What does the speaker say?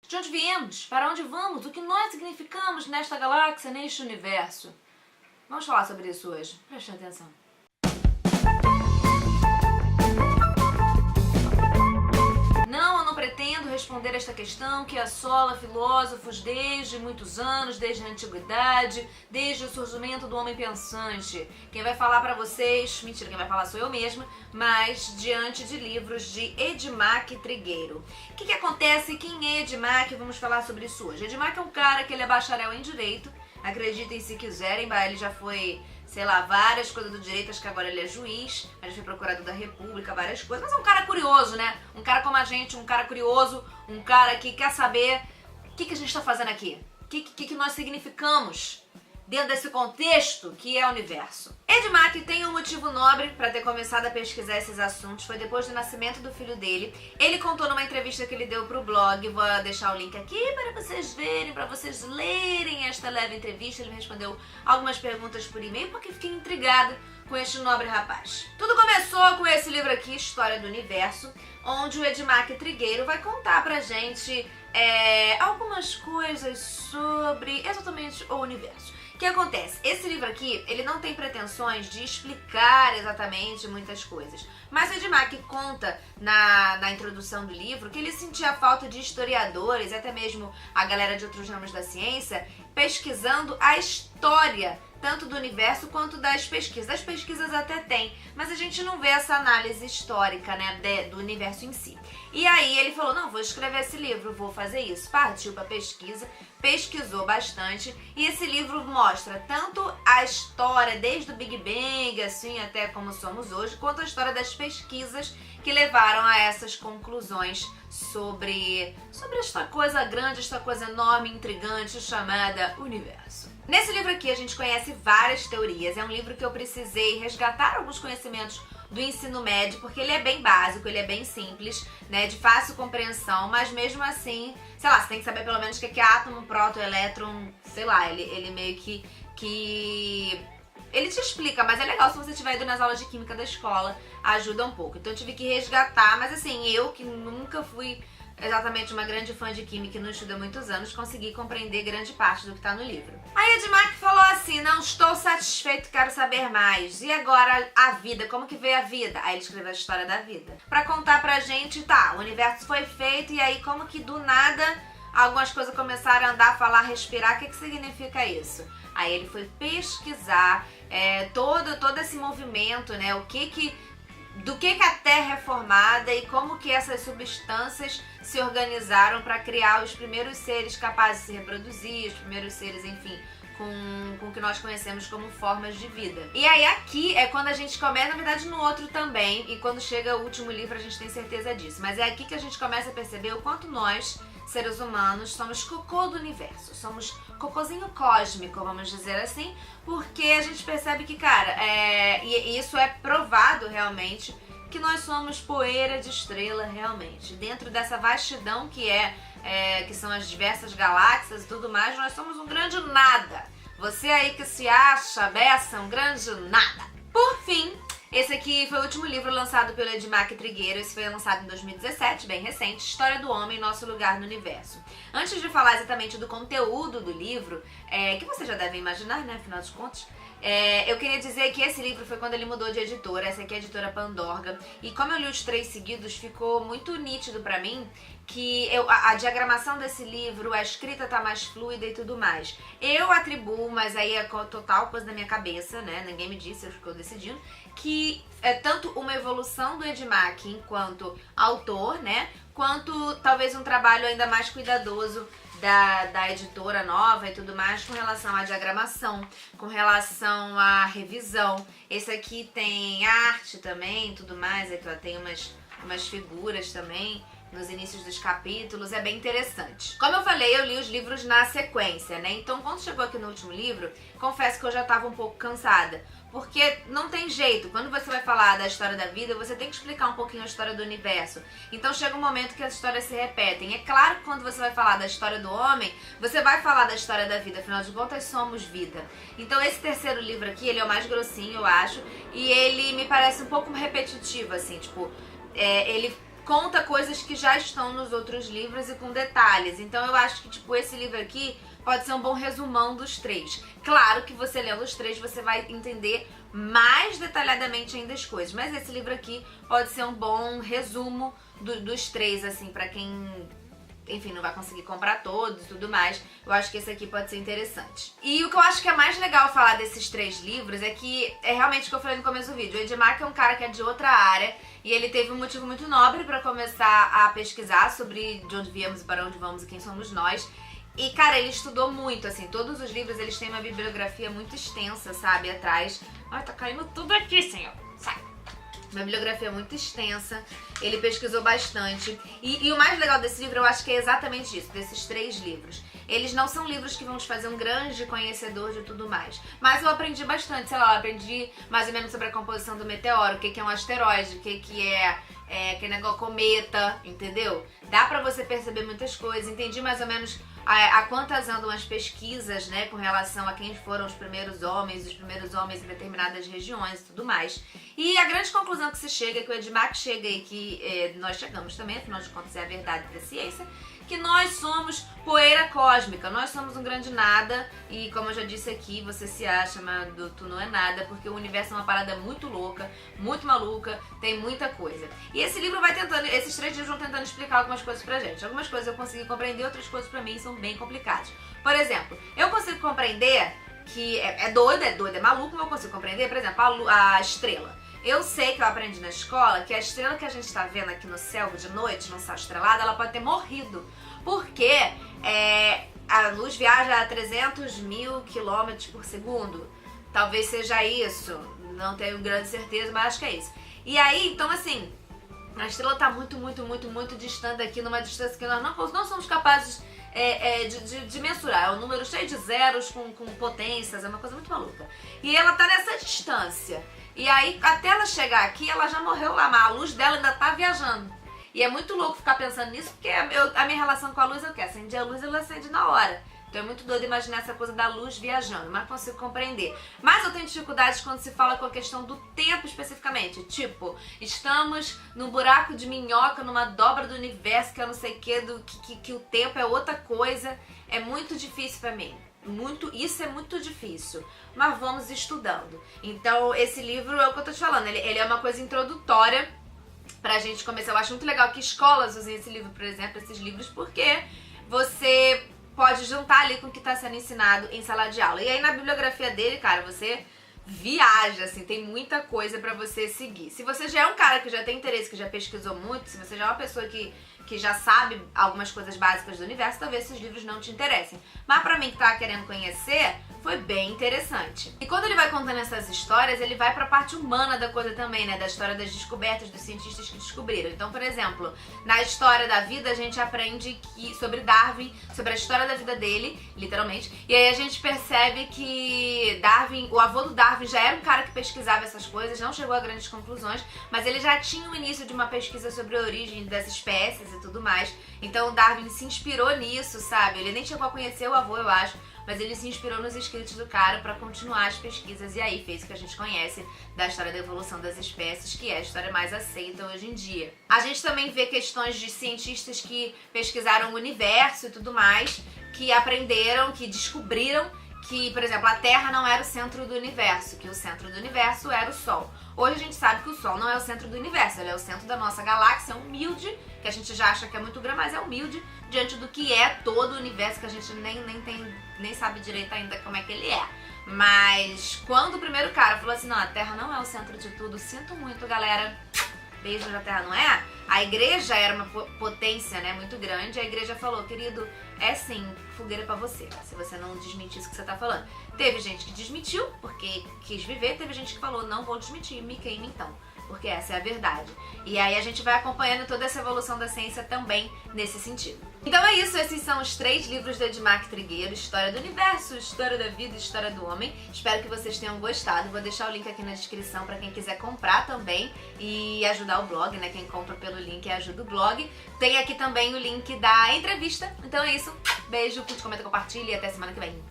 De onde viemos? Para onde vamos? O que nós significamos nesta galáxia, neste universo? Vamos falar sobre isso hoje. Preste atenção. Não, eu não pretendo responder esta questão que assola filósofos desde muitos anos, desde a antiguidade, desde o surgimento do homem pensante. Quem vai falar pra vocês, mentira, quem vai falar sou eu mesma, mas diante de livros de Edmark Trigueiro. O que acontece? Quem é Edmark? Vamos falar sobre isso hoje. Edmark é um cara que ele é bacharel em Direito, acreditem se quiserem, ele já foi, sei lá, várias coisas do direito, acho que agora ele é juiz, mas foi procurador da República, várias coisas, mas é um cara curioso, né? Um cara como a gente, um cara curioso, um cara que quer saber o que a gente tá fazendo aqui, o que nós significamos dentro desse contexto que é o universo. Edmark tem um motivo nobre para ter começado a pesquisar esses assuntos, foi depois do nascimento do filho dele. Ele contou numa entrevista que ele deu pro blog, vou deixar o link aqui para vocês verem, para vocês lerem esta leve entrevista. Ele me respondeu algumas perguntas por e-mail porque fiquei intrigada com este nobre rapaz. Tudo começou com esse livro aqui, História do Universo, onde o Edmark Trigueiro vai contar pra gente algumas coisas sobre exatamente o universo. O que acontece? Esse livro aqui, ele não tem pretensões de explicar exatamente muitas coisas. Mas o Edmark conta na introdução do livro que ele sentia falta de historiadores, até mesmo a galera de outros ramos da ciência, pesquisando a história tanto do universo quanto das pesquisas. As pesquisas até tem, mas a gente não vê essa análise histórica, né, do universo em si. E aí ele falou, não, vou escrever esse livro, vou fazer isso. Partiu pra pesquisa, pesquisou bastante, e esse livro mostra tanto a história desde o Big Bang, assim, até como somos hoje, quanto a história das pesquisas que levaram a essas conclusões sobre esta coisa grande, esta coisa enorme, intrigante, chamada universo. Nesse livro aqui a gente conhece várias teorias, é um livro que eu precisei resgatar alguns conhecimentos do ensino médio, porque ele é bem básico, ele é bem simples, né, de fácil compreensão, mas mesmo assim, sei lá, você tem que saber pelo menos o que é átomo, próton, elétron, sei lá, ele meio que ele te explica, mas é legal se você tiver ido nas aulas de química da escola, ajuda um pouco. Então eu tive que resgatar, mas assim, eu que nunca fui exatamente uma grande fã de química e não estudo há muitos anos, consegui compreender grande parte do que tá no livro. Aí Edmark falou assim, não estou satisfeito, quero saber mais. E agora a vida, como que veio a vida? Aí ele escreveu a história da vida. Pra contar pra gente, tá, o universo foi feito e aí como que do nada algumas coisas começaram a andar, falar, respirar, o que significa isso? Aí ele foi pesquisar todo esse movimento, né, do que a Terra é formada e como que essas substâncias se organizaram para criar os primeiros seres capazes de se reproduzir, os primeiros seres, enfim, com o que nós conhecemos como formas de vida. E aí aqui é quando a gente começa, na verdade no outro também, e quando chega o último livro a gente tem certeza disso, mas é aqui que a gente começa a perceber o quanto nós, seres humanos, somos cocô do universo, somos cocôzinho cósmico, vamos dizer assim, porque a gente percebe que, cara, e isso é provado realmente, que nós somos poeira de estrela realmente. Dentro dessa vastidão que são as diversas galáxias e tudo mais, nós somos um grande nada. Você aí que se acha beça, um grande nada. Por fim, esse aqui foi o último livro lançado pelo Edmark Trigueiro, esse foi lançado em 2017, bem recente, História do Homem, Nosso Lugar no Universo. Antes de falar exatamente do conteúdo do livro, que você já deve imaginar, né, afinal de contas, eu queria dizer que esse livro foi quando ele mudou de editora, essa aqui é a editora Pandorga, e como eu li os 3 seguidos, ficou muito nítido pra mim que a diagramação desse livro, a escrita tá mais fluida e tudo mais. Eu atribuo, mas aí é total coisa da minha cabeça, né, ninguém me disse, eu estou decidindo, que é tanto uma evolução do Edmark enquanto autor, né, quanto talvez um trabalho ainda mais cuidadoso da editora nova e tudo mais com relação à diagramação, com relação à revisão. Esse aqui tem arte também, tudo mais, aqui ó, tem umas figuras também nos inícios dos capítulos, é bem interessante. Como eu falei, eu li os livros na sequência, né? Então quando chegou aqui no último livro, confesso que eu já estava um pouco cansada, porque não tem jeito, quando você vai falar da história da vida, você tem que explicar um pouquinho a história do universo. Então chega um momento que as histórias se repetem. É claro que quando você vai falar da história do homem, você vai falar da história da vida, afinal de contas somos vida. Então esse terceiro livro aqui, ele é o mais grossinho, eu acho, e ele me parece um pouco repetitivo, assim, tipo, ele conta coisas que já estão nos outros livros e com detalhes. Então eu acho que, tipo, esse livro aqui pode ser um bom resumão dos 3. Claro que você lendo os 3, você vai entender mais detalhadamente ainda as coisas. Mas esse livro aqui pode ser um bom resumo dos 3, assim, pra quem, enfim, não vai conseguir comprar todos e tudo mais. Eu acho que esse aqui pode ser interessante. E o que eu acho que é mais legal falar desses 3 livros é que é realmente o que eu falei no começo do vídeo. O Ed Mack é um cara que é de outra área e ele teve um motivo muito nobre pra começar a pesquisar sobre de onde viemos, para onde vamos e quem somos nós. E, cara, ele estudou muito, assim, todos os livros, eles têm uma bibliografia muito extensa, sabe, atrás. Ai, tá caindo tudo aqui, senhor. Sai. Uma bibliografia muito extensa, ele pesquisou bastante. E o mais legal desse livro, eu acho que é exatamente isso, desses 3 livros. Eles não são livros que vão te fazer um grande conhecedor de tudo mais. Mas eu aprendi bastante, sei lá, eu aprendi mais ou menos sobre a composição do meteoro, o que é um asteroide, o que é aquele negócio cometa, entendeu? Dá pra você perceber muitas coisas, entendi mais ou menos a quantas andam as pesquisas, né, com relação a quem foram os primeiros homens em determinadas regiões e tudo mais. E a grande conclusão que se chega, que o Ed Mack chega e que nós chegamos também, afinal de contas é a verdade da ciência, que nós somos poeira cósmica, nós somos um grande nada e, como eu já disse aqui, você se acha, mas tu não é nada, porque o universo é uma parada muito louca, muito maluca, tem muita coisa. E esse livro vai tentando, esses 3 livros vão tentando explicar algumas coisas pra gente. Algumas coisas eu consegui compreender, outras coisas pra mim são bem complicadas. Por exemplo, eu consigo compreender que é doido, é maluco, mas eu consigo compreender, por exemplo, a estrela. Eu sei que eu aprendi na escola que a estrela que a gente tá vendo aqui no céu de noite, no céu estrelado, ela pode ter morrido. Porque a luz viaja a 300 mil quilômetros por segundo. Talvez seja isso. Não tenho grande certeza, mas acho que é isso. E aí, então assim, a estrela tá muito, muito, muito, muito distante daqui, numa distância que nós não somos capazes de mensurar. É um número cheio de zeros com potências, é uma coisa muito maluca. E ela tá nessa distância. E aí, até ela chegar aqui, ela já morreu lá, mas a luz dela ainda tá viajando. E é muito louco ficar pensando nisso, porque a minha relação com a luz é o quê? Acende a luz, ela acende na hora. Então é muito doido imaginar essa coisa da luz viajando, mas consigo compreender. Mas eu tenho dificuldades quando se fala com a questão do tempo especificamente. Tipo, estamos num buraco de minhoca, numa dobra do universo, que eu não sei o que o tempo é outra coisa. É muito difícil pra mim. Isso é muito difícil, mas vamos estudando. Então esse livro é o que eu tô te falando, ele é uma coisa introdutória pra gente começar. Eu acho muito legal que escolas usem esse livro, por exemplo, esses livros, porque você pode juntar ali com o que tá sendo ensinado em sala de aula. E aí na bibliografia dele, cara, você viaja, assim, tem muita coisa pra você seguir. Se você já é um cara que já tem interesse, que já pesquisou muito, se você já é uma pessoa que já sabe algumas coisas básicas do universo, talvez esses livros não te interessem. Mas pra mim que tava querendo conhecer, foi bem interessante. E quando ele vai contando essas histórias, ele vai pra parte humana da coisa também, né? Da história das descobertas, dos cientistas que descobriram. Então, por exemplo, na história da vida, a gente aprende sobre Darwin, sobre a história da vida dele, literalmente. E aí a gente percebe que Darwin, o avô do Darwin já era um cara que pesquisava essas coisas, não chegou a grandes conclusões, mas ele já tinha o início de uma pesquisa sobre a origem das espécies e tudo mais. Então o Darwin se inspirou nisso, sabe? Ele nem chegou a conhecer o avô, eu acho, mas ele se inspirou nos escritos do cara pra continuar as pesquisas e aí fez o que a gente conhece da história da evolução das espécies, que é a história mais aceita hoje em dia. A gente também vê questões de cientistas que pesquisaram o universo e tudo mais, que aprenderam, que descobriram que, por exemplo, a Terra não era o centro do universo, que o centro do universo era o Sol. Hoje a gente sabe que o Sol não é o centro do universo, ele é o centro da nossa galáxia, humilde, que a gente já acha que é muito grande, mas é humilde diante do que é todo o universo, que a gente nem sabe direito ainda como é que ele é. Mas quando o primeiro cara falou assim, não, a Terra não é o centro de tudo, sinto muito, galera, beijo na Terra, não é? A igreja era uma potência, né, muito grande, a igreja falou, querido, é sim, fogueira pra você, se você não desmentir isso que você tá falando. Teve gente que desmentiu, porque quis viver, teve gente que falou, não vou desmentir, me queime então, porque essa é a verdade. E aí a gente vai acompanhando toda essa evolução da ciência também nesse sentido. Então é isso, esses são os 3 livros do Ed Mack Trigueiro, História do Universo, História da Vida e História do Homem. Espero que vocês tenham gostado, vou deixar o link aqui na descrição para quem quiser comprar também e ajudar o blog, né? Quem compra pelo link ajuda o blog. Tem aqui também o link da entrevista. Então é isso, beijo, curte, comenta, compartilha e até semana que vem.